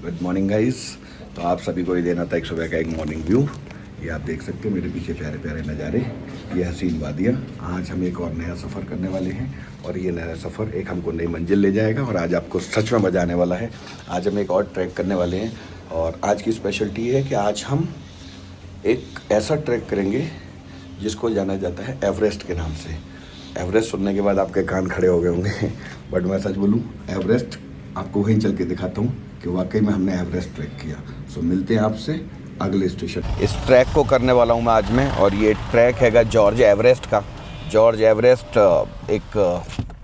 Good morning guys. तो आप सभी को ये देना था एक सुबह का एक मॉर्निंग व्यू। ये आप देख सकते हैं मेरे पीछे प्यारे प्यारे नज़ारे, ये हसीन वादियाँ। आज हम एक और नया सफ़र करने वाले हैं और ये नया सफ़र एक हमको नई मंजिल ले जाएगा और आज आपको सच में मज़ा आने वाला है। आज हम एक और ट्रैक करने वाले हैं और आज की स्पेशलिटी है कि आज हम एक ऐसा ट्रैक करेंगे जिसको जाना जाता है एवरेस्ट के नाम से। एवरेस्ट सुनने के बाद आपके कान खड़े हो गए होंगे बट मैं सच बोलूँ, एवरेस्ट आपको वहीं चल के दिखाता हूँ कि वाकई में हमने एवरेस्ट ट्रैक किया। सो मिलते हैं आपसे अगले स्टेशन। इस ट्रैक को करने वाला हूँ मैं आज में और ये ट्रैक हैगा जॉर्ज एवरेस्ट का। जॉर्ज एवरेस्ट एक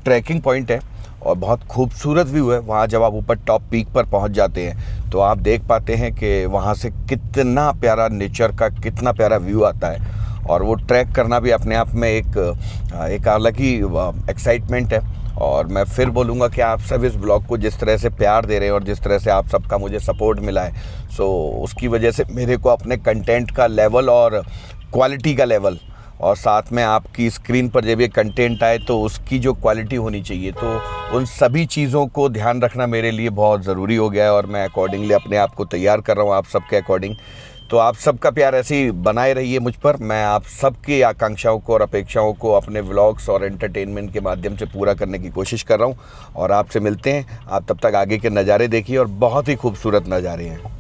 ट्रैकिंग पॉइंट है और बहुत खूबसूरत व्यू है। वहाँ जब आप ऊपर टॉप पीक पर पहुँच जाते हैं तो आप देख पाते हैं कि वहाँ से कितना प्यारा नेचर का कितना प्यारा व्यू आता है और वो ट्रैक करना भी अपने आप में एक अलग ही एक्साइटमेंट है। और मैं फिर बोलूँगा कि आप सब इस ब्लॉग को जिस तरह से प्यार दे रहे हैं और जिस तरह से आप सबका मुझे सपोर्ट मिला है, सो उसकी वजह से मेरे को अपने कंटेंट का लेवल और क्वालिटी का लेवल और साथ में आपकी स्क्रीन पर जब ये कंटेंट आए तो उसकी जो क्वालिटी होनी चाहिए, तो उन सभी चीज़ों को ध्यान रखना मेरे लिए बहुत ज़रूरी हो गया है और मैं अकॉर्डिंगली अपने आप को तैयार कर रहा हूँ आप सबके अकॉर्डिंग। तो आप सबका प्यार ऐसे ही बनाए रहिए मुझ पर। मैं आप सबकी आकांक्षाओं को और अपेक्षाओं को अपने व्लॉग्स और एंटरटेनमेंट के माध्यम से पूरा करने की कोशिश कर रहा हूँ और आपसे मिलते हैं। आप तब तक आगे के नज़ारे देखिए और बहुत ही खूबसूरत नज़ारे हैं।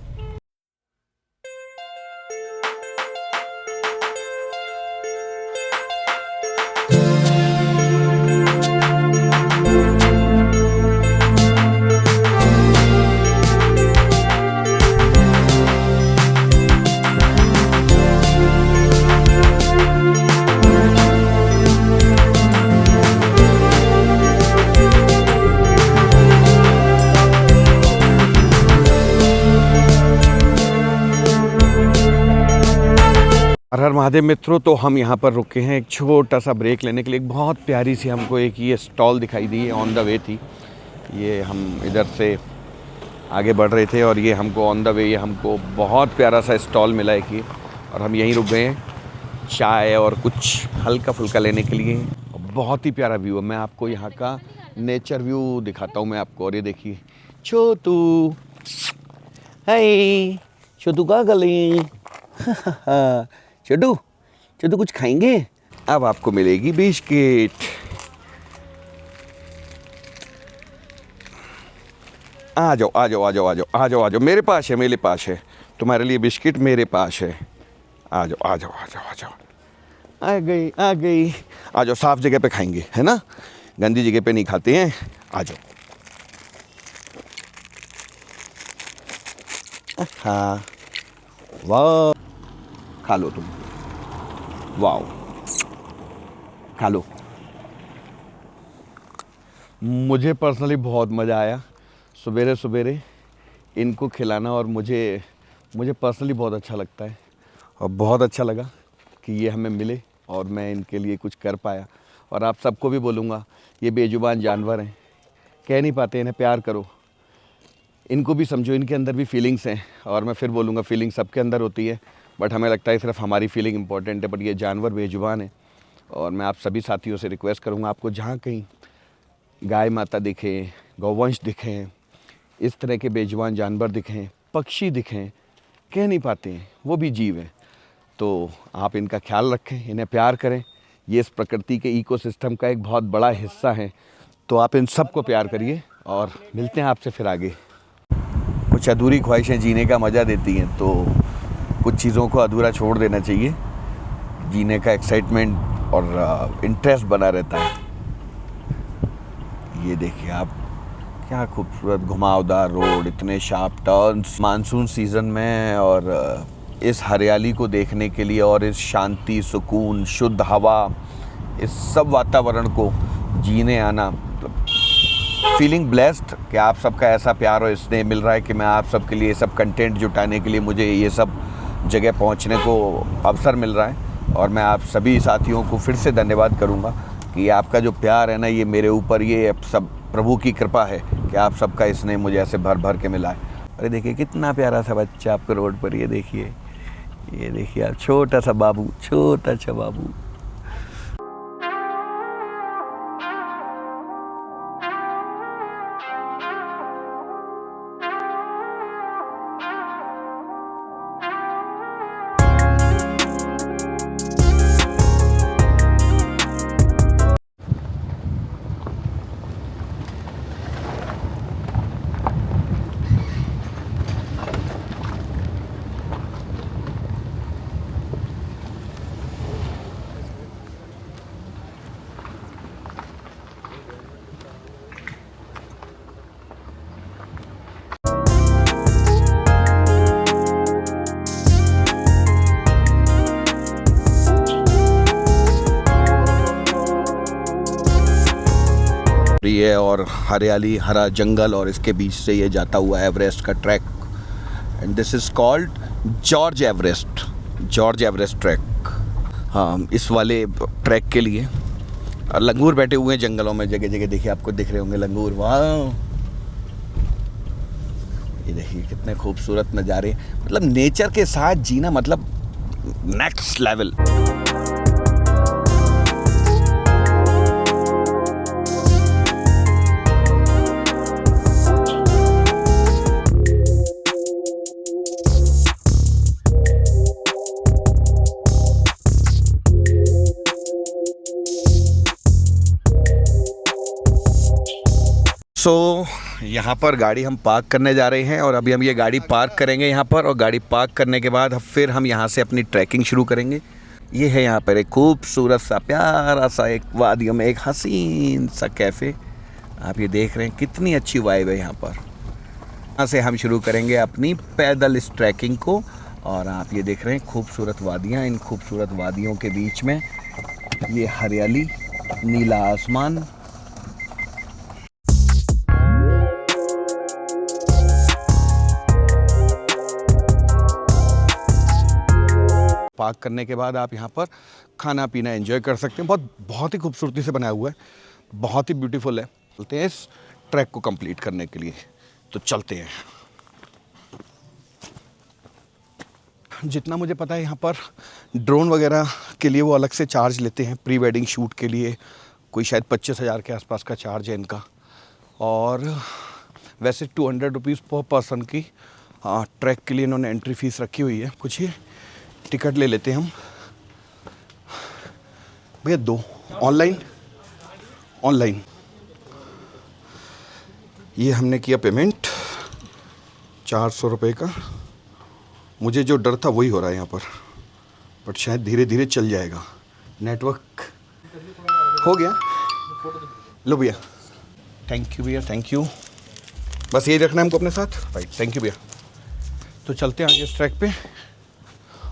हर हर महादेव मित्रों, तो हम यहाँ पर रुके हैं एक छोटा सा ब्रेक लेने के लिए। एक बहुत प्यारी सी हमको एक ये स्टॉल दिखाई दी है, ऑन द वे थी। ये हम इधर से आगे बढ़ रहे थे और ये हमको ऑन द वे ये हमको बहुत प्यारा सा स्टॉल मिला है कि, और हम यहीं रुक गए हैं चाय और कुछ हल्का फुल्का लेने के लिए। बहुत ही प्यारा व्यू है। मैं आपको यहाँ का नेचर व्यू दिखाता हूँ मैं आपको। और ये देखिए छोटू, हाय छोटू का गली छोटू छोटू कुछ खाएंगे? अब आपको मिलेगी बिस्किट। आ जाओ आ जाओ आ जाओ आ जाओ आ जाओ आ जाओ, मेरे पास है तुम्हारे लिए बिस्किट, मेरे पास है। आ जाओ आ जाओ आ जाओ आ जाओ। आ गई आ जाओ। साफ जगह पे खाएंगे है ना, गंदी जगह पे नहीं खाते हैं। आ जाओ। हाँ वाह, खा लो तुम, वाह खा लो। मुझे पर्सनली बहुत मज़ा आया सवेरे सवेरे इनको खिलाना और मुझे पर्सनली बहुत अच्छा लगता है और बहुत अच्छा लगा कि ये हमें मिले और मैं इनके लिए कुछ कर पाया। और आप सबको भी बोलूँगा, ये बेजुबान जानवर हैं, कह नहीं पाते, इन्हें प्यार करो, इनको भी समझो, इनके अंदर भी फीलिंग्स हैं। और मैं फिर बोलूँगा फीलिंग सबके अंदर होती है बट हमें लगता है सिर्फ हमारी फीलिंग इंपॉर्टेंट है, बट ये जानवर बेजुबान है। और मैं आप सभी साथियों से रिक्वेस्ट करूँगा, आपको जहाँ कहीं गाय माता दिखे, गौवंश दिखें, इस तरह के बेजुबान जानवर दिखें, पक्षी दिखें, कह नहीं पाते हैं, वो भी जीव हैं, तो आप इनका ख्याल रखें, इन्हें प्यार करें। ये इस प्रकृति के इकोसिस्टम का एक बहुत बड़ा हिस्सा है, तो आप इन सब को प्यार करिए और मिलते हैं आपसे फिर आगे। कुछ अधूरी ख्वाहिशें जीने का मज़ा देती हैं, तो कुछ चीज़ों को अधूरा छोड़ देना चाहिए। जीने का एक्साइटमेंट और इंटरेस्ट बना रहता है। ये देखिए आप, क्या खूबसूरत घुमावदार रोड, इतने शार्प टर्न्स मानसून सीज़न में। और इस हरियाली को देखने के लिए और इस शांति, सुकून, शुद्ध हवा, इस सब वातावरण को जीने आना, मतलब फीलिंग ब्लेस्ड कि आप सबका ऐसा प्यार और स्नेह मिल रहा है कि मैं आप सबके लिए ये सब कंटेंट जुटाने के लिए मुझे ये सब जगह पहुंचने को अवसर मिल रहा है। और मैं आप सभी साथियों को फिर से धन्यवाद करूंगा कि आपका जो प्यार है ना, ये मेरे ऊपर, ये सब प्रभु की कृपा है कि आप सबका स्नेह मुझे ऐसे भर भर के मिला है। अरे देखिए कितना प्यारा सा बच्चा आपको रोड पर, ये देखिए आप, छोटा सा बाबू, छोटा सा बाबू। रही है और हरियाली, हरा जंगल, और इसके बीच से ये जाता हुआ एवरेस्ट का track. And this is called George Everest track. हाँ, इस वाले ट्रैक के लिए लंगूर बैठे हुए हैं जंगलों में, जगह जगह देखिए, आपको दिख रहे होंगे लंगूर। वाह, ये देखिए कितने खूबसूरत नज़ारे। मतलब नेचर के साथ जीना मतलब नेक्स्ट लेवल। यहाँ पर गाड़ी हम पार्क करने जा रहे हैं और अभी हम ये गाड़ी पार्क करेंगे यहाँ पर, और गाड़ी पार्क करने के बाद फिर हम यहाँ से अपनी ट्रैकिंग शुरू करेंगे। ये है यहाँ पर एक खूबसूरत सा प्यारा सा एक वादियों में एक हसीन सा कैफ़े। आप ये देख रहे हैं कितनी अच्छी वाइब है यहाँ पर। यहाँ से हम शुरू करेंगे अपनी पैदल इस ट्रैकिंग को, और आप ये देख रहे हैं खूबसूरत वादियाँ। इन खूबसूरत वादियों के बीच में ये हरियाली, नीला आसमान। पार्क करने के बाद आप यहाँ पर खाना पीना एंजॉय कर सकते हैं। बहुत ही खूबसूरती से बनाया हुआ है, बहुत ही ब्यूटीफुल है। चलते हैं इस ट्रैक को कंप्लीट करने के लिए, तो चलते हैं। जितना मुझे पता है यहाँ पर ड्रोन वगैरह के लिए वो अलग से चार्ज लेते हैं। प्री वेडिंग शूट के लिए कोई शायद 25,000 के आसपास का चार्ज है इनका, और वैसे 200 रुपीज़ पर पर्सन की ट्रैक के लिए इन्होंने एंट्री फ़ीस रखी हुई है। कुछ ये टिकट ले लेते हैं हम भैया, 2 ऑनलाइन। ये हमने किया पेमेंट 400 रुपये का। मुझे जो डर था वही हो रहा है यहाँ पर, बट शायद धीरे धीरे चल जाएगा। नेटवर्क हो गया। लो भैया, थैंक यू भैया, थैंक यू। बस यही रखना है हमको अपने साथ, राइट, थैंक यू भैया। तो चलते हैं आगे इस ट्रैक पे,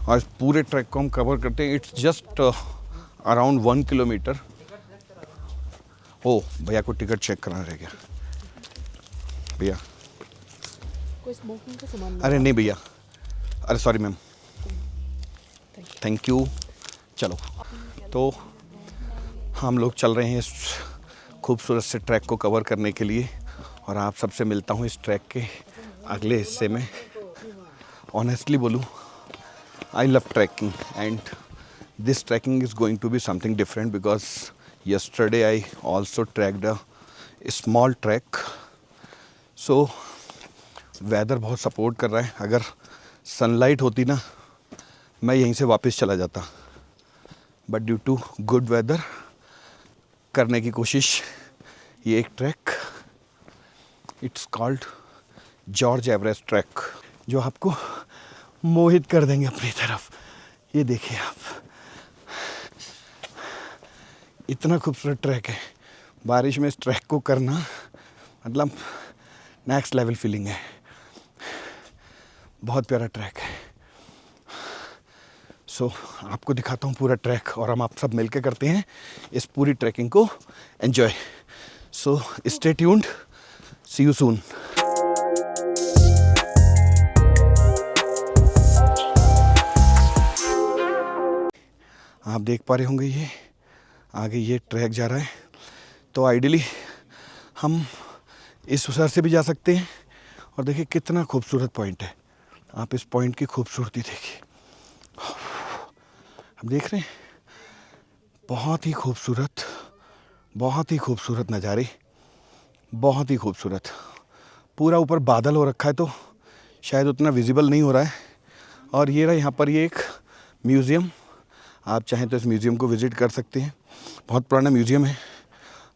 और इस पूरे ट्रैक को हम कवर करते हैं। It's just around 1 kilometre. ओ भैया को टिकट चेक कराना रह गया। भैया कोई स्मोकिंग का सामान? अरे नहीं भैया, अरे सॉरी मैम, थैंक यू। चलो, तो हम लोग चल रहे हैं इस खूबसूरत से ट्रैक को कवर करने के लिए, और आप सबसे मिलता हूँ इस ट्रैक के अगले हिस्से में। ऑनेस्टली बोलूँ, I love trekking, and this trekking is going to be something different because yesterday I also trekked a small trek. So weather बहुत सपोर्ट कर रहा है। अगर सनलाइट होती ना, मैं यहीं से वापस चला जाता, but due to good weather करने की कोशिश। ये एक track, it's called George Everest track, जो आपको मोहित कर देंगे अपनी तरफ। ये देखिए आप, इतना खूबसूरत ट्रैक है। बारिश में इस ट्रैक को करना मतलब नेक्स्ट लेवल फीलिंग है। बहुत प्यारा ट्रैक है। सो आपको दिखाता हूँ पूरा ट्रैक, और हम आप सब मिलकर करते हैं इस पूरी ट्रैकिंग को enjoy. So stay tuned, see you soon. आप देख पा रहे होंगे ये आगे ये ट्रैक जा रहा है। तो आइडियली हम इस सर से भी जा सकते हैं, और देखिए कितना खूबसूरत पॉइंट है। आप इस पॉइंट की खूबसूरती देखिए, आप देख रहे हैं, बहुत ही खूबसूरत नज़ारे, बहुत ही खूबसूरत। पूरा ऊपर बादल हो रखा है तो शायद उतना विजिबल नहीं हो रहा है। और ये रहा यहाँ पर ये एक म्यूज़ियम, आप चाहें तो इस म्यूज़ियम को विज़िट कर सकते हैं। बहुत पुराना म्यूज़ियम है,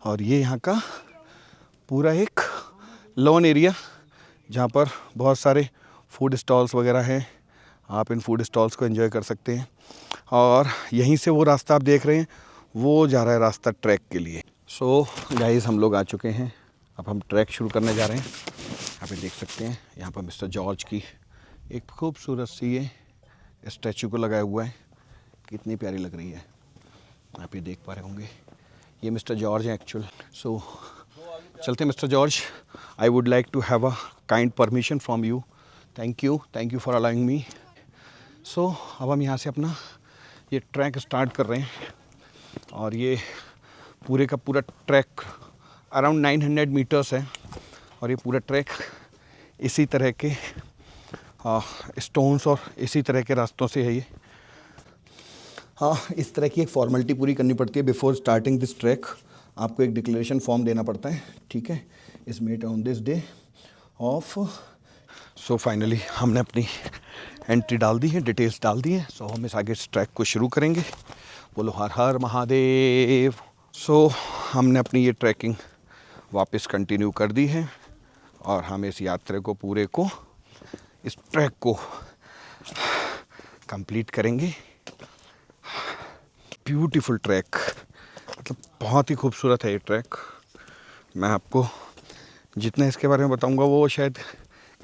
और ये यहाँ का पूरा एक लॉन एरिया, जहाँ पर बहुत सारे फूड स्टॉल्स वगैरह हैं। आप इन फूड स्टॉल्स को एंजॉय कर सकते हैं, और यहीं से वो रास्ता आप देख रहे हैं, वो जा रहा है रास्ता ट्रैक के लिए। सो गाइस, हम लोग आ चुके हैं, अब हम ट्रैक शुरू करने जा रहे हैं। आप ये देख सकते हैं यहाँ पर मिस्टर जॉर्ज की एक खूबसूरत सी ये स्टैचू को लगाया हुआ है, कितनी प्यारी लग रही है। आप ये देख पा रहे होंगे, ये मिस्टर जॉर्ज हैं एक्चुअल। सो चलते mister George, I would like to have a kind permission from you. Thank you for allowing me. So अब हम यहाँ से अपना ये ट्रैक स्टार्ट कर रहे हैं और ये पूरे का पूरा ट्रैक अराउंड 900 मीटर्स है और ये पूरा ट्रैक इसी तरह के स्टोन्स और इसी तरह के रास्तों से है ये। हाँ, इस तरह की एक फॉर्मेलिटी पूरी करनी पड़ती है बिफोर स्टार्टिंग दिस ट्रैक। आपको एक डिक्लेरेशन फॉर्म देना पड़ता है, ठीक है। इस met on this day off. So finally हमने अपनी एंट्री डाल दी है, डिटेल्स डाल दी है। सो हम इस आगे इस ट्रैक को शुरू करेंगे। बोलो हर हर महादेव। सो हमने अपनी ये ट्रैकिंग वापस कंटिन्यू कर दी है और हम इस यात्रा को पूरे को इस ट्रैक को कंप्लीट करेंगे। ब्यूटीफुल ट्रैक, मतलब बहुत ही खूबसूरत है ये ट्रैक। मैं आपको जितना इसके बारे में बताऊंगा वो शायद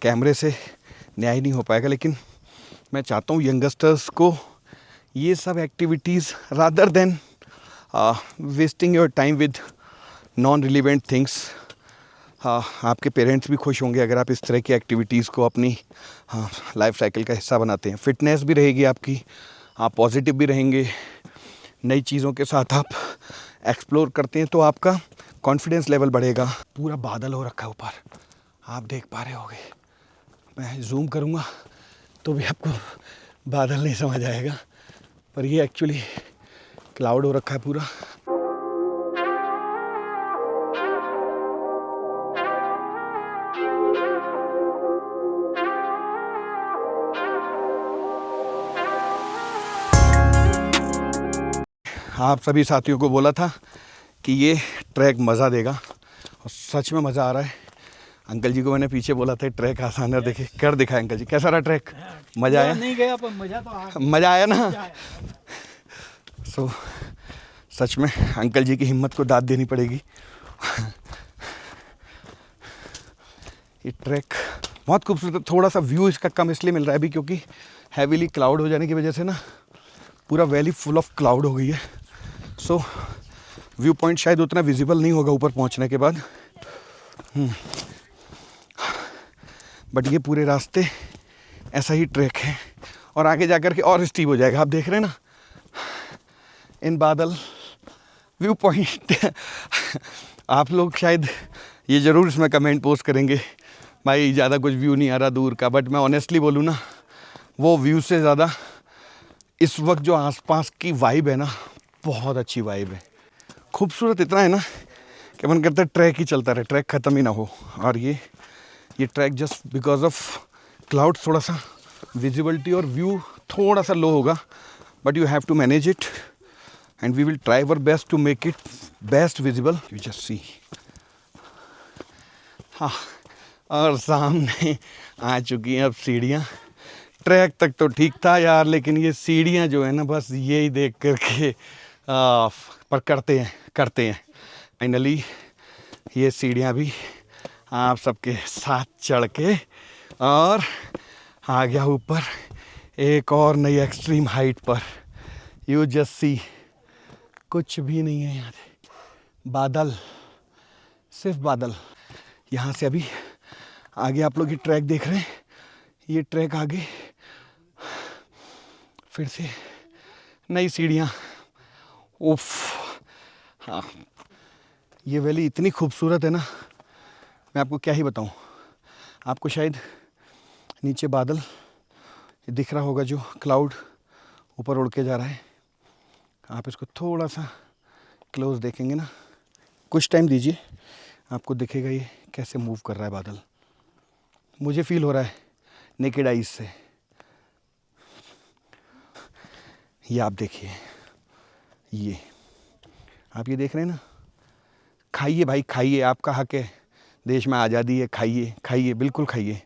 कैमरे से न्याय नहीं हो पाएगा, लेकिन मैं चाहता हूँ यंगस्टर्स को ये सब activities rather than wasting your time with non relevant things. आपके पेरेंट्स भी खुश होंगे अगर आप इस तरह की एक्टिविटीज़ को अपनी लाइफ साइकिल का हिस्सा बनाते हैं। फिटनेस भी रहेगी आपकी, आप पॉजिटिव भी रहेंगे, नई चीज़ों के साथ आप एक्सप्लोर करते हैं तो आपका कॉन्फिडेंस लेवल बढ़ेगा। पूरा बादल हो रखा है ऊपर, आप देख पा रहे होगे। मैं जूम करूँगा तो भी आपको बादल नहीं समझ आएगा, पर ये एक्चुअली क्लाउड हो रखा है पूरा। आप सभी साथियों को बोला था कि ये ट्रैक मज़ा देगा और सच में मज़ा आ रहा है। अंकल जी को मैंने पीछे बोला था ट्रैक आसान है, देखे कर दिखाया अंकल जी। कैसा रहा ट्रैक? मज़ा आया? नहीं गया पर मज़ा तो आया। मज़ा आया ना? सो सच में अंकल जी की हिम्मत को दाद देनी पड़ेगी। ये ट्रैक बहुत खूबसूरत है। थोड़ा सा व्यू इसका कम इसलिए मिल रहा है अभी क्योंकि हैवीली क्लाउड हो जाने की वजह से ना पूरा वैली फुल ऑफ क्लाउड हो गई है। सो व्यू पॉइंट शायद उतना विजिबल नहीं होगा ऊपर पहुंचने के बाद। बट ये पूरे रास्ते ऐसा ही ट्रैक है और आगे जाकर के और स्टीप हो जाएगा। आप देख रहे हैं ना इन बादल व्यू पॉइंट। आप लोग शायद ये ज़रूर इसमें कमेंट पोस्ट करेंगे भाई ज़्यादा कुछ व्यू नहीं आ रहा दूर का, बट मैं ऑनेस्टली बोलूँ ना, वो व्यू से ज़्यादा इस वक्त जो आसपास की वाइब है ना, बहुत अच्छी वाइब है। खूबसूरत इतना है ना कि मन करता है ट्रैक ही चलता रहे, ट्रैक ख़त्म ही ना हो। और ये track just because of cloud थोड़ा सा विजिबिलिटी और व्यू थोड़ा सा लो होगा, but you have to manage it and we will try our best to make it best visible. You just see. हाँ, और सामने आ चुकी हैं अब सीढ़ियाँ। ट्रैक तक तो ठीक था यार, लेकिन ये सीढ़ियाँ जो है ना, बस यही देख करके पर करते हैं फाइनली ये सीढ़ियाँ भी आप सबके साथ चढ़ के और आ गया ऊपर एक और नई एक्सट्रीम हाइट पर। यू जस्ट सी, कुछ भी नहीं है यहाँ पे, बादल, सिर्फ बादल। यहाँ से अभी आगे आप लोग ये ट्रैक देख रहे हैं, ये ट्रैक आगे फिर से नई सीढ़ियाँ। उफ, हाँ, ये वैली इतनी खूबसूरत है ना, मैं आपको क्या ही बताऊँ। आपको शायद नीचे बादल दिख रहा होगा, जो क्लाउड ऊपर उड़ के जा रहा है। आप इसको थोड़ा सा क्लोज देखेंगे ना, कुछ टाइम दीजिए, आपको दिखेगा ये कैसे मूव कर रहा है बादल। मुझे फील हो रहा है नेकेड आइज से। ये आप देखिए, ये आप ये देख रहे हैं ना। खाइए भाई खाइए, आपका हक है, देश में आज़ादी है, खाइए खाइए, बिल्कुल खाइए।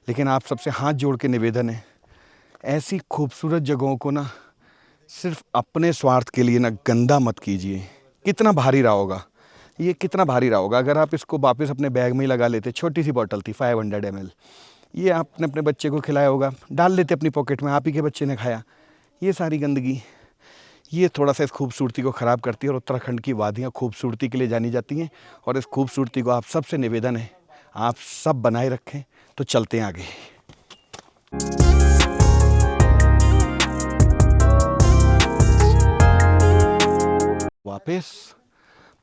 लेकिन आप सबसे हाथ जोड़ के निवेदन है, ऐसी खूबसूरत जगहों को ना सिर्फ अपने स्वार्थ के लिए ना गंदा मत कीजिए। कितना भारी रहा होगा ये, कितना भारी रहा होगा अगर आप इसको वापस अपने बैग में ही लगा लेते। छोटी सी बॉटल थी 500 ml, ये आपने अपने बच्चे को खिलाया होगा, डाल लेते अपनी पॉकेट में, आप ही के बच्चे ने खाया। ये सारी गंदगी ये थोड़ा सा इस खूबसूरती को ख़राब करती है। और उत्तराखंड की वादियाँ खूबसूरती के लिए जानी जाती हैं, और इस खूबसूरती को आप सबसे निवेदन है आप सब बनाए रखें। तो चलते हैं आगे। वापस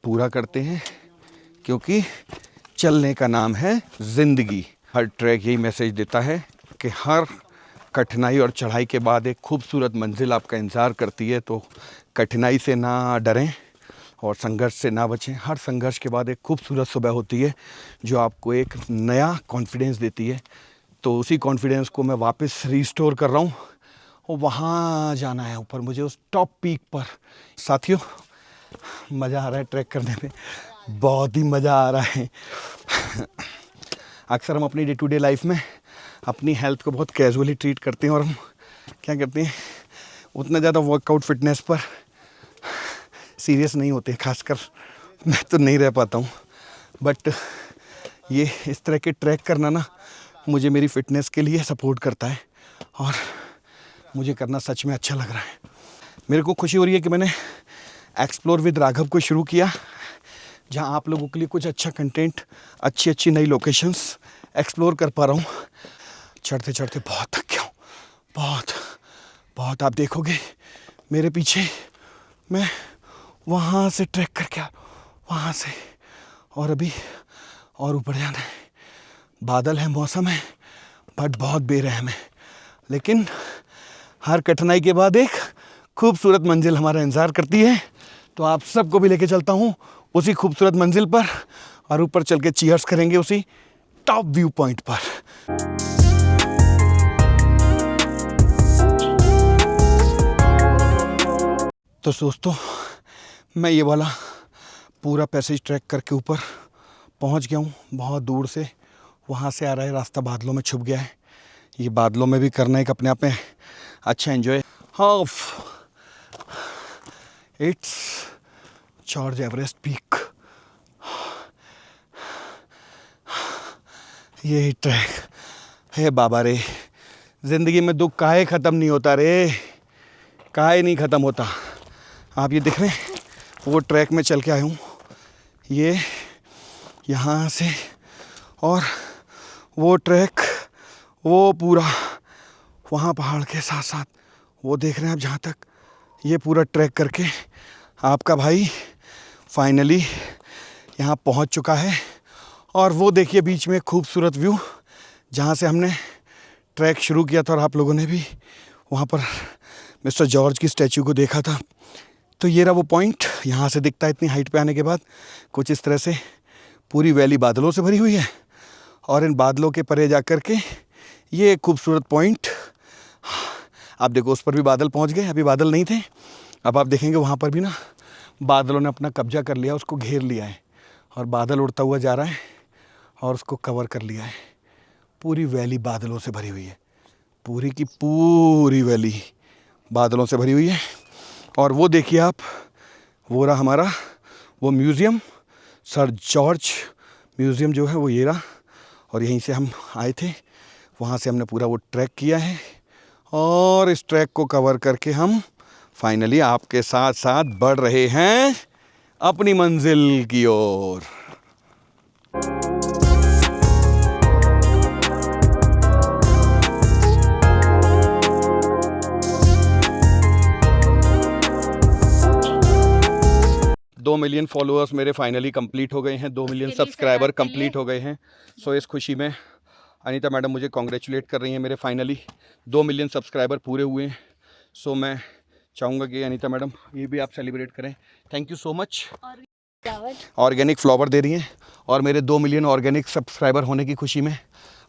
पूरा करते हैं, क्योंकि चलने का नाम है ज़िंदगी। हर ट्रैक यही मैसेज देता है कि हर कठिनाई और चढ़ाई के बाद एक खूबसूरत मंजिल आपका इंतज़ार करती है। तो कठिनाई से ना डरें और संघर्ष से ना बचें। हर संघर्ष के बाद एक खूबसूरत सुबह होती है जो आपको एक नया कॉन्फिडेंस देती है। तो उसी कॉन्फिडेंस को मैं वापस रिस्टोर कर रहा हूँ, और वहाँ जाना है ऊपर मुझे, उस टॉप पीक पर। साथियों, मज़ा आ रहा है ट्रैक करने में, बहुत ही मज़ा आ रहा है। अक्सर हम अपनी डे टू डे लाइफ में अपनी हेल्थ को बहुत कैजुअली ट्रीट करते हैं, और हम क्या करते हैं, उतना ज़्यादा वर्कआउट फिटनेस पर सीरियस नहीं होते। खासकर मैं तो नहीं रह पाता हूँ, बट ये इस तरह के ट्रैक करना ना मुझे मेरी फ़िटनेस के लिए सपोर्ट करता है, और मुझे करना सच में अच्छा लग रहा है। मेरे को खुशी हो रही है कि मैंने एक्सप्लोर विद राघव को शुरू किया, जहाँ आप लोगों के लिए कुछ अच्छा कंटेंट, अच्छी अच्छी नई लोकेशंस एक्सप्लोर कर पा रहा हूँ। चढ़ते चढ़ते बहुत थक गया हूँ, बहुत। आप देखोगे मेरे पीछे, मैं वहाँ से ट्रैक करके वहाँ से, और अभी और ऊपर जाना है। बादल है, मौसम है, बट बहुत बेरहम है। लेकिन हर कठिनाई के बाद एक खूबसूरत मंजिल हमारा इंतज़ार करती है। तो आप सबको भी लेके चलता हूँ उसी खूबसूरत मंजिल पर, और ऊपर चल के चीयर्स करेंगे उसी टॉप व्यू पॉइंट पर। तो दोस्तों, मैं ये वाला पूरा पैसेज ट्रैक करके ऊपर पहुंच गया हूँ। बहुत दूर से वहाँ से आ रहा है रास्ता, बादलों में छुप गया है। ये बादलों में भी करना एक अपने आप में अच्छा एंजॉय। हाँ, इट्स जॉर्ज एवरेस्ट पीक। ये ट्रैक है बाबा रे। ज़िंदगी में दुख काहे ख़त्म नहीं होता रे, काहे नहीं ख़त्म होता। आप ये देख रहे हैं, वो ट्रैक में चल के आया हूँ, ये यहाँ से, और वो ट्रैक वो पूरा वहाँ पहाड़ के साथ साथ वो देख रहे हैं आप, जहाँ तक ये पूरा ट्रैक करके आपका भाई फाइनली यहाँ पहुँच चुका है। और वो देखिए बीच में खूबसूरत व्यू, जहाँ से हमने ट्रैक शुरू किया था, और आप लोगों ने भी वहाँ पर मिस्टर जॉर्ज की स्टैचू को देखा था। तो ये रहा वो पॉइंट, यहाँ से दिखता है इतनी हाइट पे आने के बाद। कुछ इस तरह से पूरी वैली बादलों से भरी हुई है, और इन बादलों के परे जा कर के ये खूबसूरत पॉइंट, आप देखो उस पर भी बादल पहुँच गए। अभी बादल नहीं थे, अब आप देखेंगे वहाँ पर भी ना बादलों ने अपना कब्जा कर लिया, उसको घेर लिया है, और बादल उड़ता हुआ जा रहा है और उसको कवर कर लिया है। पूरी वैली बादलों से भरी हुई है, पूरी की पूरी वैली बादलों से भरी हुई है। और वो देखिए आप, वो रहा हमारा वो म्यूज़ियम, सर जॉर्ज म्यूज़ियम जो है वो ये रहा। और यहीं से हम आए थे, वहाँ से हमने पूरा वो ट्रैक किया है, और इस ट्रैक को कवर करके हम फाइनली आपके साथ साथ बढ़ रहे हैं अपनी मंजिल की ओर। 2 मिलियन फॉलोअर्स मेरे फाइनली कंप्लीट हो गए हैं, 2 मिलियन सब्सक्राइबर कंप्लीट हो गए हैं। सो इस खुशी में अनीता मैडम मुझे कॉन्ग्रेचुलेट कर रही हैं, मेरे फाइनली 2 मिलियन सब्सक्राइबर पूरे हुए हैं। सो मैं चाहूँगा कि अनीता मैडम ये भी आप सेलिब्रेट करें। Thank you so much. Organic flower they रही हैं, और मेरे 2 मिलियन ऑर्गेनिक सब्सक्राइबर होने की खुशी में।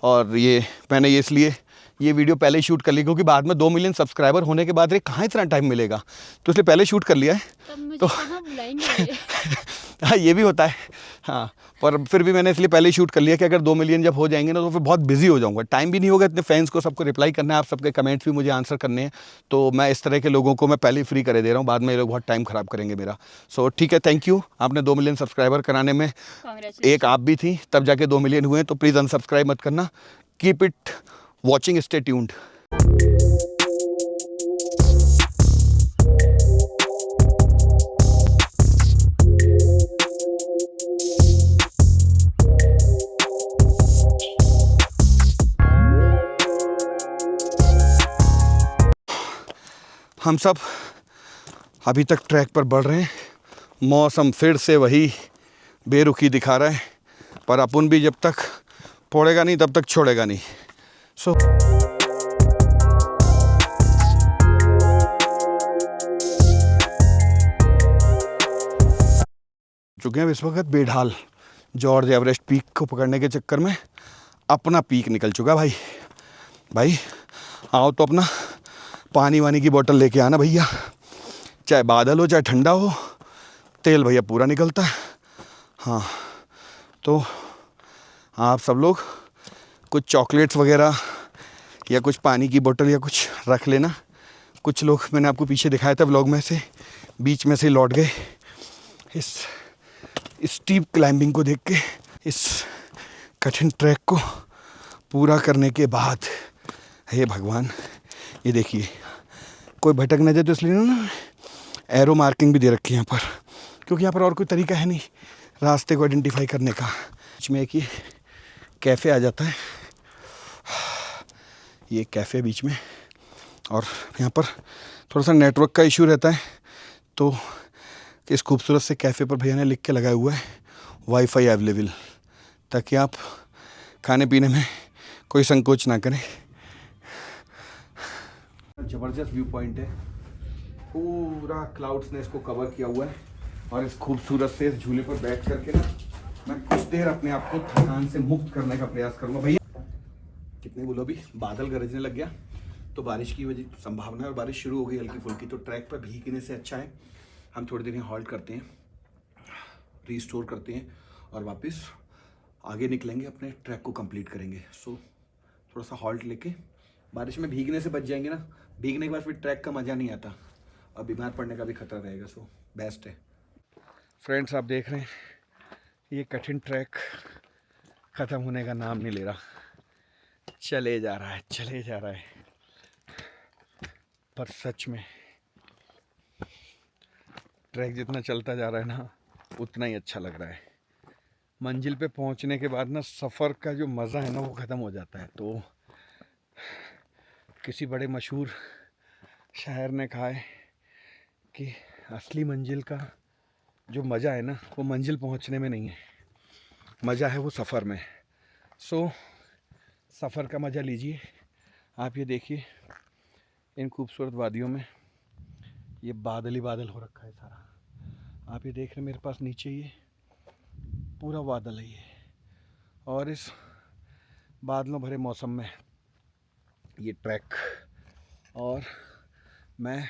और ये मैंने ये इसलिए ये वीडियो पहले ही शूट कर ली, क्योंकि बाद में 2 मिलियन सब्सक्राइबर होने के बाद रे कहाँ इतना टाइम मिलेगा, तो इसलिए पहले शूट कर लिया है। तो हाँ, ये भी होता है। हाँ, पर फिर भी मैंने इसलिए पहले ही शूट कर लिया कि अगर 2 मिलियन जब हो जाएंगे ना, तो फिर बहुत बिजी हो जाऊंगा, टाइम भी नहीं होगा इतने फैंस को सबको रिप्लाई करना है, आप सबके कमेंट्स भी मुझे आंसर करने हैं। तो मैं इस तरह के लोगों को मैं पहले ही फ्री करे दे रहा हूँ, बाद में ये लोग बहुत टाइम ख़राब करेंगे मेरा। सो ठीक है, थैंक यू। आपने 2 मिलियन सब्सक्राइबर कराने में एक आप भी थी, तब जाके 2 मिलियन हुए। तो प्लीज़ अनसब्सक्राइब मत करना, keep it watching, stay tuned. हम सब अभी तक ट्रैक पर बढ़ रहे हैं। मौसम फिर से वही बेरुखी दिखा रहा है, पर अपन भी जब तक फोड़ेगा नहीं तब तक छोड़ेगा नहीं। सो चुके हैं इस वक्त बेढाल। जॉर्ज एवरेस्ट पीक को पकड़ने के चक्कर में अपना पीक निकल चुका। भाई आओ तो अपना पानी वानी की बोतल लेके आना भैया। चाहे बादल हो चाहे ठंडा हो, तेल भैया पूरा निकलता है। हाँ, तो आप सब लोग कुछ चॉकलेट्स वगैरह या कुछ पानी की बोतल या कुछ रख लेना। कुछ लोग मैंने आपको पीछे दिखाया था व्लॉग में से बीच में से लौट गए इस स्टीप क्लाइंबिंग को देख के। इस कठिन ट्रैक को पूरा करने के बाद हे भगवान, ये देखिए कोई भटक न जाए तो इसलिए ना एरो मार्किंग भी दे रखी है यहाँ पर, क्योंकि यहाँ पर और कोई तरीका है नहीं रास्ते को आइडेंटिफाई करने का। बीच में एक ये कैफ़े आ जाता है, ये कैफ़े बीच में, और यहाँ पर थोड़ा सा नेटवर्क का इशू रहता है। तो इस खूबसूरत से कैफ़े पर भैया ने लिख के लगाया हुआ है वाईफाई अवेलेबल, ताकि आप खाने पीने में कोई संकोच ना करें। ज़बरदस्त व्यू पॉइंट है, पूरा क्लाउड्स ने इसको कवर किया हुआ है। और इस खूबसूरत से इस झूले पर बैठ करके ना मैं कुछ देर अपने आप को थकान से मुक्त करने का प्रयास करूँगा। भैया कितने बोलो, अभी बादल गरजने लग गया तो बारिश की वजह संभावना है और बारिश शुरू हो गई हल्की फुल्की। तो ट्रैक पर भीगने से अच्छा है हम थोड़ी देर हॉल्ट करते हैं, रीस्टोर करते हैं और वापस आगे निकलेंगे, अपने ट्रैक को कंप्लीट करेंगे। सो थोड़ा सा हॉल्ट लेके, बारिश में भीगने से बच जाएंगे ना, भीगने के बाद फिर ट्रैक का मज़ा नहीं आता और बीमार पड़ने का भी खतरा रहेगा। सो बेस्ट है। फ्रेंड्स, आप देख रहे हैं ये कठिन ट्रैक ख़त्म होने का नाम नहीं ले रहा, चले जा रहा है। पर सच में ट्रैक जितना चलता जा रहा है ना उतना ही अच्छा लग रहा है। मंजिल पे पहुंचने के बाद ना सफ़र का जो मज़ा है ना वो ख़त्म हो जाता है। तो किसी बड़े मशहूर शायर ने कहा है कि असली मंजिल का जो मज़ा है ना वो मंजिल पहुंचने में नहीं है, मज़ा है वो सफ़र में। सो सफ़र का मज़ा लीजिए। आप ये देखिए इन खूबसूरत वादियों में ये बादल ही बादल हो रखा है सारा। आप ये देख रहे हैं मेरे पास नीचे ये पूरा बादल है ये, और इस बादलों भरे मौसम में ये ट्रैक, और मैं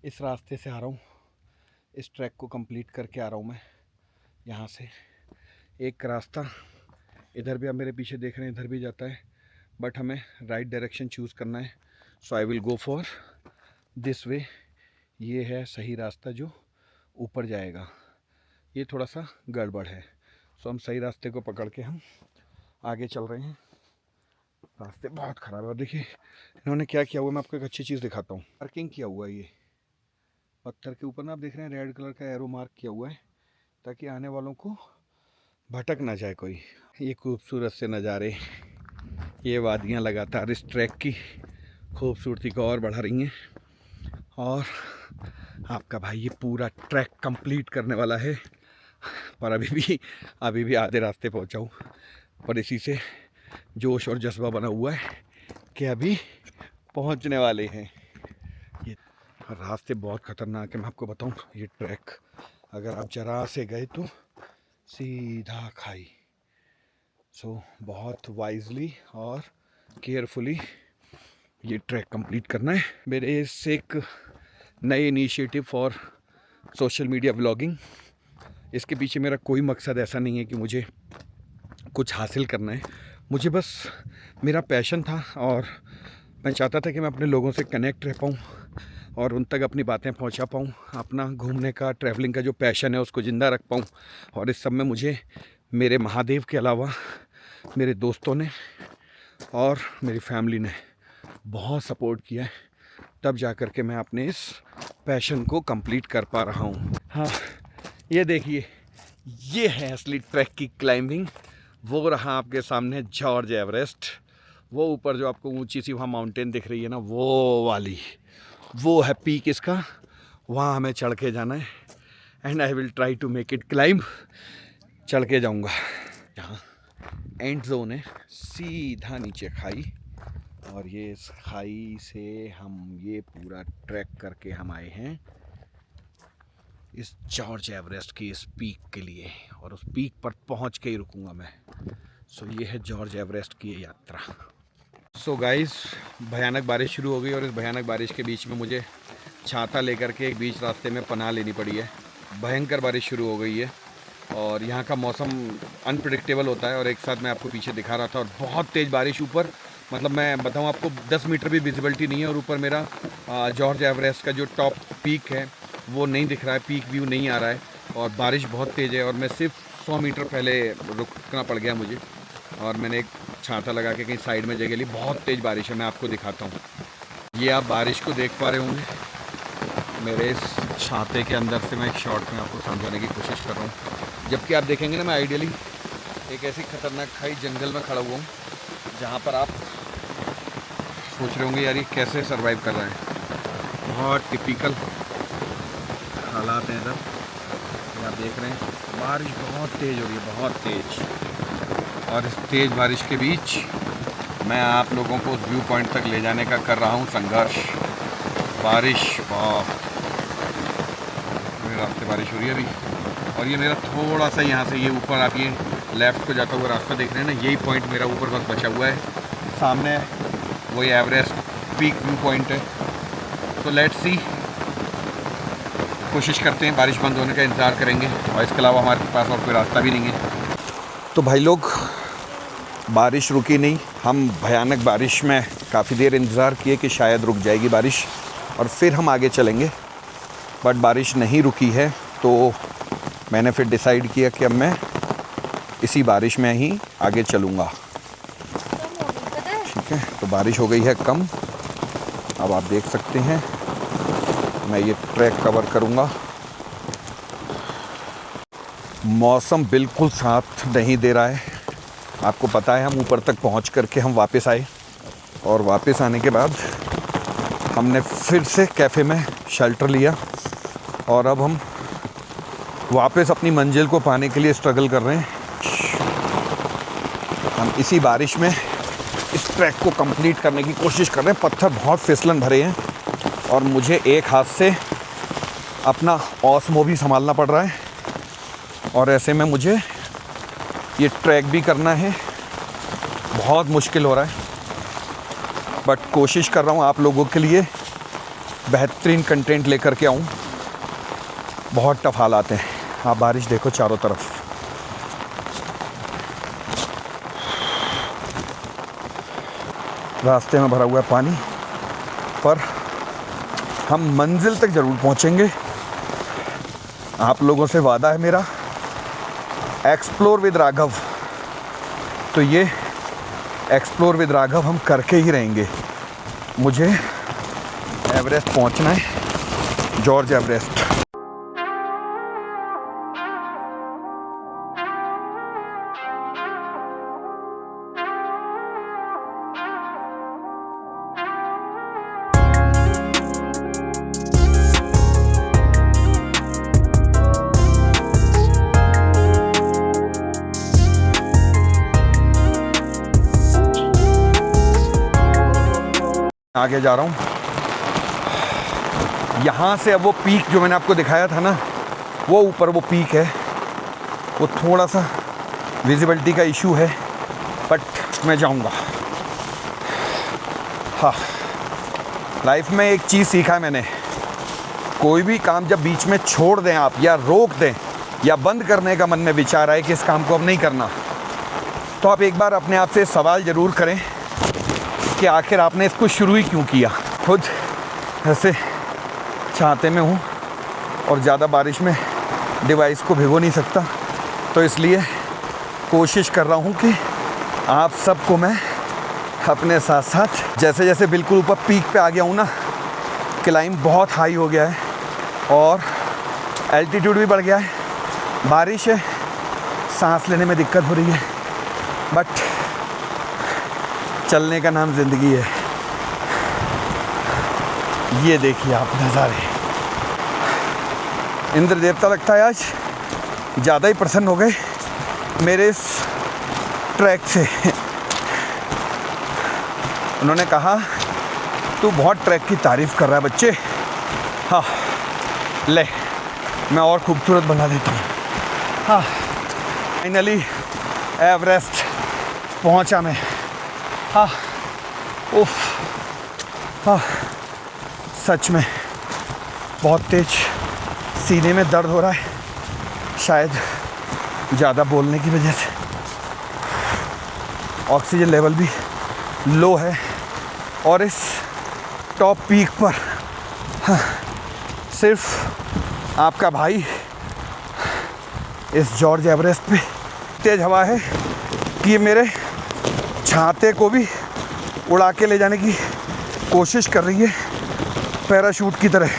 इस रास्ते से आ रहा हूँ, इस ट्रैक को कंप्लीट करके आ रहा हूँ मैं यहाँ से। एक रास्ता इधर भी आप मेरे पीछे देख रहे हैं इधर भी जाता है, बट हमें राइट डायरेक्शन चूज़ करना है। So I will go for this way. ये है सही रास्ता जो ऊपर जाएगा, ये थोड़ा सा गड़बड़ है। सो हम सही रास्ते को पकड़ के हम आगे चल रहे हैं। रास्ते बहुत ख़राब है, और देखिए इन्होंने क्या किया हुआ है, मैं आपको एक अच्छी चीज़ दिखाता हूँ। मार्किंग किया हुआ है ये पत्थर के ऊपर ना, आप देख रहे हैं रेड कलर का एरो मार्क किया हुआ है ताकि आने वालों को भटक ना जाए कोई। ये खूबसूरत से नज़ारे, ये वादियाँ लगातार इस ट्रैक की खूबसूरती को और बढ़ा रही हैं। और आपका भाई ये पूरा ट्रैक कंप्लीट करने वाला है, पर अभी भी आधे रास्ते पहुंचा हूँ, पर इसी से जोश और जज्बा बना हुआ है कि अभी पहुंचने वाले हैं। ये रास्ते बहुत ख़तरनाक है, मैं आपको बताऊं। ये ट्रैक अगर आप जरा से गए तो सीधा खाई। सो बहुत वाइजली और केयरफुली ये ट्रैक कंप्लीट करना है। मेरे इस एक नए initiative for social media vlogging, इसके पीछे मेरा कोई मकसद ऐसा नहीं है कि मुझे कुछ हासिल करना है। मुझे बस मेरा पैशन था और मैं चाहता था कि मैं अपने लोगों से कनेक्ट रह पाऊँ और उन तक अपनी बातें पहुंचा पाऊँ। अपना घूमने का, ट्रैवलिंग का जो पैशन है उसको ज़िंदा रख पाऊँ। और इस सब में मुझे मेरे महादेव के अलावा मेरे दोस्तों ने और मेरी फैमिली ने बहुत सपोर्ट किया है, तब जा कर के मैं अपने इस पैशन को कंप्लीट कर पा रहा हूँ। हाँ, ये देखिए, ये है असली ट्रैक की क्लाइंबिंग। वो रहा आपके सामने जॉर्ज एवरेस्ट, वो ऊपर जो आपको ऊंची सी वहाँ माउंटेन दिख रही है ना, वो वाली वो है पीक इसका, वहाँ हमें चढ़ के जाना है and I will try to make it climb. चढ़ के जाऊँगा। यहाँ एंड जोन है, सीधा नीचे खाई, और ये इस खाई से हम ये पूरा ट्रैक करके हम आए हैं इस जॉर्ज एवरेस्ट की इस पीक के लिए, और उस पीक पर पहुंच के ही रुकूंगा मैं। सो ये है जॉर्ज एवरेस्ट की यात्रा। सो गाइस, भयानक बारिश शुरू हो गई, और इस भयानक बारिश के बीच में मुझे छाता लेकर के एक बीच रास्ते में पनाह लेनी पड़ी है। भयंकर बारिश शुरू हो गई है, और यहाँ का मौसम अनप्रेडिक्टेबल होता है। और एक साथ मैं आपको पीछे दिखा रहा था, और बहुत तेज़ बारिश ऊपर, मतलब मैं बताऊँ आपको 10 मीटर भी विजिबिलिटी नहीं है, और ऊपर मेरा जॉर्ज एवरेस्ट का जो टॉप पीक है वो नहीं दिख रहा है, पीक व्यू नहीं आ रहा है, और बारिश बहुत तेज़ है। और मैं सिर्फ 100 मीटर पहले रुकना पड़ गया मुझे, और मैंने एक छाता लगा के कहीं साइड में जगह ली। बहुत तेज़ बारिश है, मैं आपको दिखाता हूँ। ये आप बारिश को देख पा रहे होंगे, मेरे इस छाते के अंदर से मैं एक शॉट में आपको समझाने की कोशिश कर रहा हूँ। जबकि आप देखेंगे ना, मैं आइडियली एक ऐसी खतरनाक खाई जंगल में खड़ा हुआ हूँ, जहाँ पर आप सोच रहे होंगे यार ये कैसे सरवाइव कर रहा है। बहुत टिपिकल हालात हैं इधर, आप देख रहे हैं। बारिश बहुत तेज़ हो रही है, बहुत तेज़, और इस तेज़ बारिश के बीच मैं आप लोगों को उस व्यू पॉइंट तक ले जाने का कर रहा हूँ संघर्ष। बारिश बहुत, मेरे रास्ते बारिश हो रही है अभी, और ये मेरा थोड़ा सा यहाँ से ये ऊपर आप ये लेफ़्ट को जाता हुआ रास्ता देख रहे हैं ना, यही पॉइंट मेरा ऊपर बस बचा हुआ है। सामने वही एवरेस्ट पीक व्यू पॉइंट है। तो लेट्स सी, कोशिश करते हैं, बारिश बंद होने का इंतज़ार करेंगे, और इसके अलावा हमारे पास और कोई रास्ता भी नहीं है। तो भाई लोग, बारिश रुकी नहीं। हम भयानक बारिश में काफ़ी देर इंतज़ार किए कि शायद रुक जाएगी बारिश और फिर हम आगे चलेंगे, बट बारिश नहीं रुकी है। तो मैंने फिर डिसाइड किया कि अब मैं इसी बारिश में ही आगे चलूँगा। ठीक है, तो बारिश हो गई है कम। अब आप देख सकते हैं मैं ये ट्रैक कवर करूँगा। मौसम बिल्कुल साथ नहीं दे रहा है। आपको पता है, हम ऊपर तक पहुँच करके हम वापस आए, और वापस आने के बाद हमने फिर से कैफ़े में शेल्टर लिया, और अब हम वापस अपनी मंजिल को पाने के लिए स्ट्रगल कर रहे हैं। हम इसी बारिश में इस ट्रैक को कंप्लीट करने की कोशिश कर रहे हैं। पत्थर बहुत फिसलन भरे हैं, और मुझे एक हाथ से अपना ऑस्मो भी संभालना पड़ रहा है, और ऐसे में मुझे ये ट्रैक भी करना है। बहुत मुश्किल हो रहा है, बट कोशिश कर रहा हूँ आप लोगों के लिए बेहतरीन कंटेंट लेकर के आऊँ। बहुत टफ हालात हैं। आप बारिश देखो चारों तरफ। रास्ते में भरा हुआ है पानी, पर हम मंजिल तक ज़रूर पहुँचेंगे। आप लोगों से वादा है मेरा, एक्सप्लोर विद राघव। तो ये एक्सप्लोर विद राघव हम करके ही रहेंगे। मुझे एवरेस्ट पहुंचना है, जॉर्ज एवरेस्ट। आगे जा रहा हूँ। यहाँ से अब वो पीक जो मैंने आपको दिखाया था ना, वो ऊपर वो पीक है, वो थोड़ा सा विजिबिलिटी का इशू है, बट मैं जाऊँगा। हाँ, लाइफ में एक चीज़ सीखा है मैंने, कोई भी काम जब बीच में छोड़ दें आप, या रोक दें, या बंद करने का मन में विचार आए कि इस काम को अब नहीं करना, तो आप एक बार अपने आप से सवाल ज़रूर करें कि आखिर आपने इसको शुरू ही क्यों किया। खुद ऐसे छाते में हूँ, और ज़्यादा बारिश में डिवाइस को भिगो नहीं सकता, तो इसलिए कोशिश कर रहा हूँ कि आप सबको मैं अपने साथ साथ, जैसे जैसे बिल्कुल ऊपर पीक पे आ गया हूँ ना, क्लाइंब बहुत हाई हो गया है और एल्टीट्यूड भी बढ़ गया है, बारिश है, सांस लेने में दिक्कत हो रही है, बट चलने का नाम ज़िंदगी है। ये देखिए आप नज़ारे। इंद्र देवता लगता है आज ज़्यादा ही प्रसन्न हो गए मेरे इस ट्रैक से। उन्होंने कहा तू बहुत ट्रैक की तारीफ़ कर रहा है बच्चे। हाँ ले, मैं और खूबसूरत बना देता हूँ। हाँ फाइनली एवरेस्ट पहुँचा मैं। हाँ उफ, हाँ सच में बहुत तेज सीने में दर्द हो रहा है, शायद ज़्यादा बोलने की वजह से। ऑक्सीजन लेवल भी लो है और इस टॉप पीक पर हाँ, सिर्फ आपका भाई इस जॉर्ज एवरेस्ट पे तेज़ हवा है कि ये मेरे छाते को भी उड़ा के ले जाने की कोशिश कर रही है पैराशूट की तरह।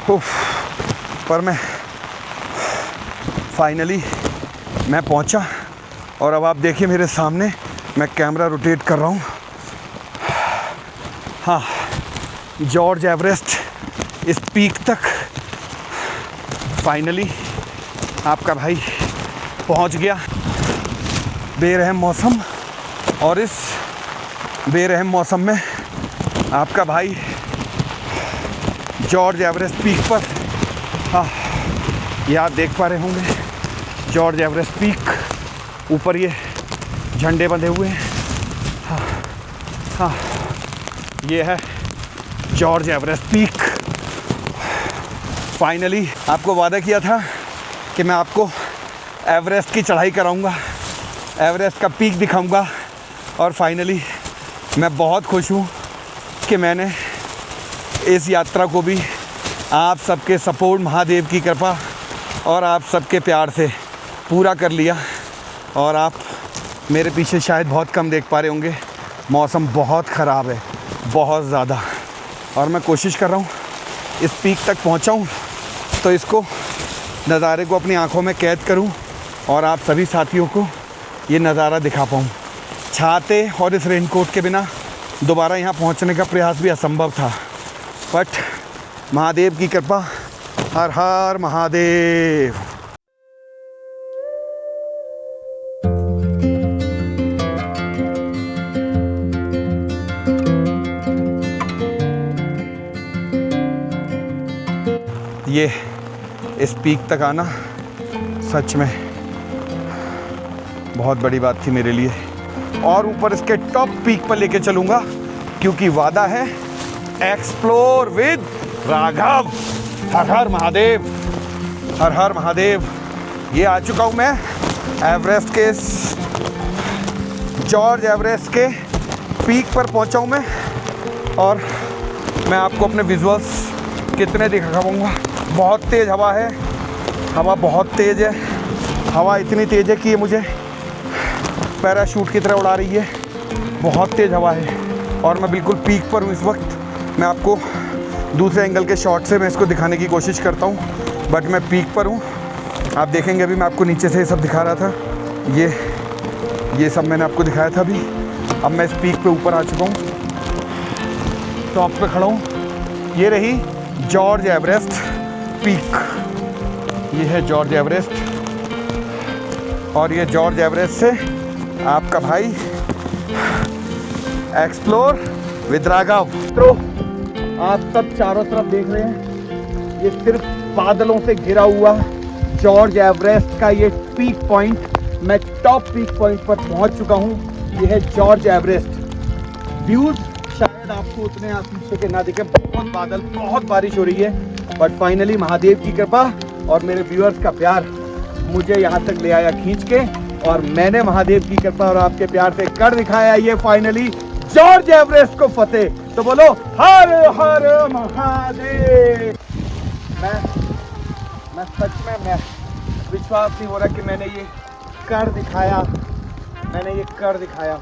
उफ, पर मैं फाइनली मैं पहुंचा और अब आप देखिए मेरे सामने मैं कैमरा रोटेट कर रहा हूँ। हाँ जॉर्ज एवरेस्ट इस पीक तक फाइनली आपका भाई पहुंच गया। बेरहम मौसम और इस बेरहम मौसम में आपका भाई जॉर्ज एवरेस्ट पीक पर, हाँ ये आप देख पा रहे होंगे जॉर्ज एवरेस्ट पीक, ऊपर ये झंडे बंधे हुए हैं। हाँ हाँ ये है जॉर्ज एवरेस्ट पीक। फाइनली आपको वादा किया था कि मैं आपको एवरेस्ट की चढ़ाई कराऊंगा, एवरेस्ट का पीक दिखाऊंगा और फाइनली मैं बहुत खुश हूँ कि मैंने इस यात्रा को भी आप सबके सपोर्ट, महादेव की कृपा और आप सबके प्यार से पूरा कर लिया। और आप मेरे पीछे शायद बहुत कम देख पा रहे होंगे, मौसम बहुत ख़राब है, बहुत ज़्यादा, और मैं कोशिश कर रहा हूँ इस पीक तक पहुँचाऊँ तो इसको नज़ारे को अपनी आँखों में कैद करूँ और आप सभी साथियों को ये नज़ारा दिखा पाऊँ। छाते और इस रेनकोट के बिना दोबारा यहाँ पहुँचने का प्रयास भी असंभव था, बट महादेव की कृपा। हर हर महादेव। ये इस पीक तक आना सच में बहुत बड़ी बात थी मेरे लिए, और ऊपर इसके टॉप पीक पर लेके चलूँगा क्योंकि वादा है एक्सप्लोर विद राघव। हर हर महादेव, हर हर महादेव। ये आ चुका हूँ मैं एवरेस्ट के, जॉर्ज एवरेस्ट के पीक पर पहुँचा हूँ मैं, और मैं आपको अपने विजुअल्स कितने दिखाऊंगा। बहुत तेज़ हवा है, हवा बहुत तेज़ है, हवा इतनी तेज़ है कि ये मुझे पैराशूट की तरह उड़ा रही है। बहुत तेज़ हवा है और मैं बिल्कुल पीक पर हूँ इस वक्त। मैं आपको दूसरे एंगल के शॉट से मैं इसको दिखाने की कोशिश करता हूँ, बट मैं पीक पर हूँ। आप देखेंगे अभी मैं आपको नीचे से ये सब दिखा रहा था, ये सब मैंने आपको दिखाया था अभी। अब मैं इस पीक पे ऊपर आ चुका हूँ, टॉप पे खड़ा हूँ। ये रही जॉर्ज एवरेस्ट पीक, ये है जॉर्ज एवरेस्ट, और ये जॉर्ज एवरेस्ट से आपका भाई एक्सप्लोर विद राघव। तो आप सब चारों तरफ देख रहे हैं, ये सिर्फ बादलों से घिरा हुआ जॉर्ज एवरेस्ट का ये पीक पॉइंट। मैं टॉप पीक पॉइंट पर पहुंच चुका हूं। ये है जॉर्ज एवरेस्ट। व्यूज शायद आपको उतने पीछे के ना दिखे, बहुत बादल, बहुत बारिश हो रही है, बट फाइनली महादेव की कृपा और मेरे व्यूअर्स का प्यार मुझे यहाँ तक ले आया खींच के, और मैंने महादेव की कृपा और आपके प्यार से कर दिखाया ये फाइनली जॉर्ज एवरेस्ट को फतेह। तो बोलो हर हर महादेव। मैं सच में मैं विश्वास नहीं हो रहा कि मैंने ये कर दिखाया, मैंने ये कर दिखाया।